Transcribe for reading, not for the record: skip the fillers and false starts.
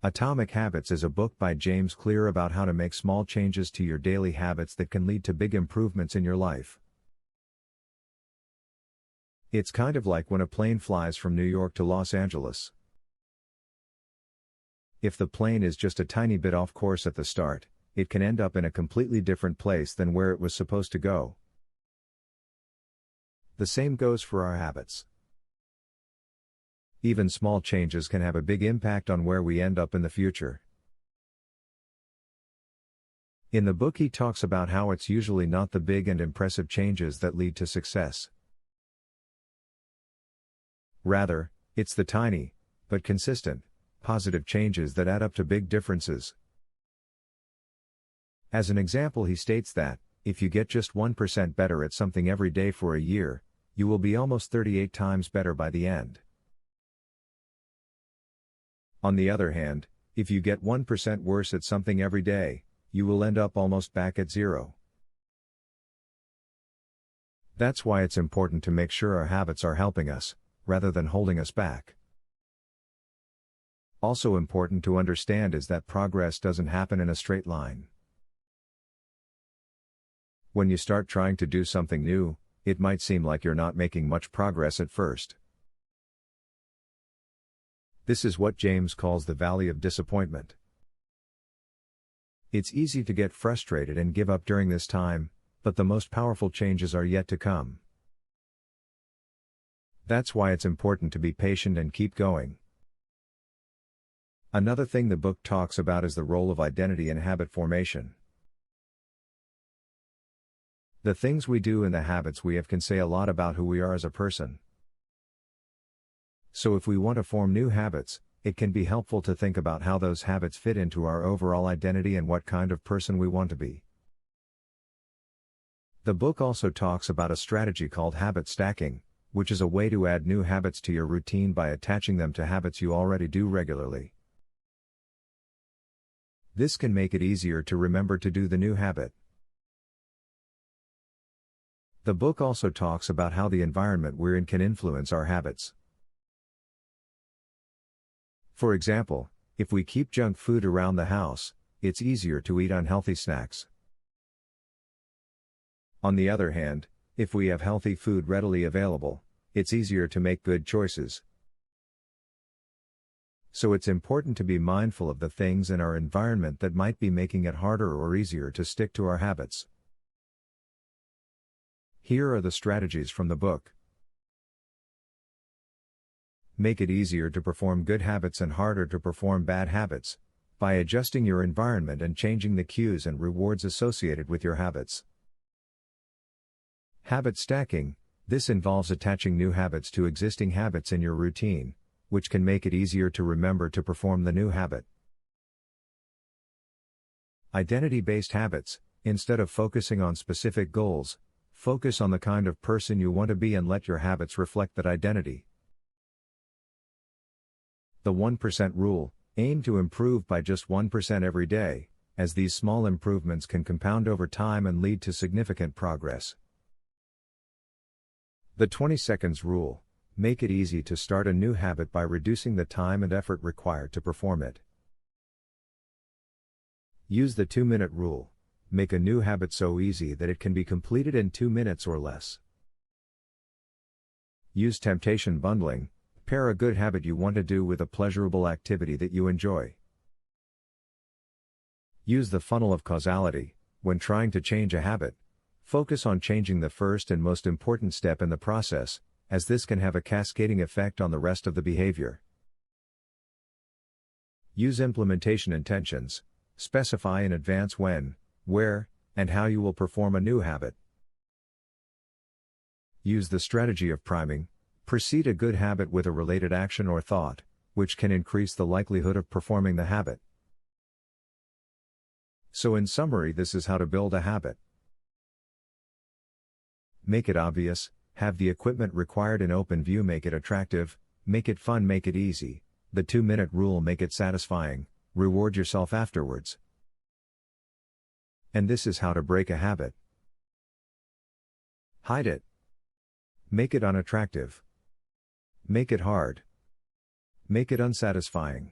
Atomic Habits is a book by James Clear about how to make small changes to your daily habits that can lead to big improvements in your life. It's kind of like when a plane flies from New York to Los Angeles. If the plane is just a tiny bit off course at the start, it can end up in a completely different place than where it was supposed to go. The same goes for our habits. Even small changes can have a big impact on where we end up in the future. In the book he talks about how it's usually not the big and impressive changes that lead to success. Rather, it's the tiny, but consistent, positive changes that add up to big differences. As an example, he states that, if you get just 1% better at something every day for a year, you will be almost 38 times better by the end. On the other hand, if you get 1% worse at something every day, you will end up almost back at zero. That's why it's important to make sure our habits are helping us, rather than holding us back. Also important to understand is that progress doesn't happen in a straight line. When you start trying to do something new, it might seem like you're not making much progress at first. This is what James calls the valley of disappointment. It's easy to get frustrated and give up during this time, but the most powerful changes are yet to come. That's why it's important to be patient and keep going. Another thing the book talks about is the role of identity in habit formation. The things we do and the habits we have can say a lot about who we are as a person. So if we want to form new habits, it can be helpful to think about how those habits fit into our overall identity and what kind of person we want to be. The book also talks about a strategy called habit stacking, which is a way to add new habits to your routine by attaching them to habits you already do regularly. This can make it easier to remember to do the new habit. The book also talks about how the environment we're in can influence our habits. For example, if we keep junk food around the house, it's easier to eat unhealthy snacks. On the other hand, if we have healthy food readily available, it's easier to make good choices. So it's important to be mindful of the things in our environment that might be making it harder or easier to stick to our habits. Here are the strategies from the book. Make it easier to perform good habits and harder to perform bad habits, by adjusting your environment and changing the cues and rewards associated with your habits. Habit stacking. This involves attaching new habits to existing habits in your routine, which can make it easier to remember to perform the new habit. Identity-based habits. Instead of focusing on specific goals, focus on the kind of person you want to be and let your habits reflect that identity. The 1% rule. Aim to improve by just 1% every day, as these small improvements can compound over time and lead to significant progress. The 20 seconds rule. Make it easy to start a new habit by reducing the time and effort required to perform it. Use the 2-minute rule. Make a new habit so easy that it can be completed in 2 minutes or less. Use temptation bundling. Pair a good habit you want to do with a pleasurable activity that you enjoy. Use the funnel of causality. When trying to change a habit, focus on changing the first and most important step in the process, as this can have a cascading effect on the rest of the behavior. Use implementation intentions. Specify in advance when, where, and how you will perform a new habit. Use the strategy of priming. Precede a good habit with a related action or thought, which can increase the likelihood of performing the habit. So in summary, this is how to build a habit. Make it obvious, have the equipment required in open view, make it attractive, make it fun, make it easy, the 2-minute rule, make it satisfying, reward yourself afterwards. And this is how to break a habit. Hide it. Make it unattractive. Make it hard. Make it unsatisfying.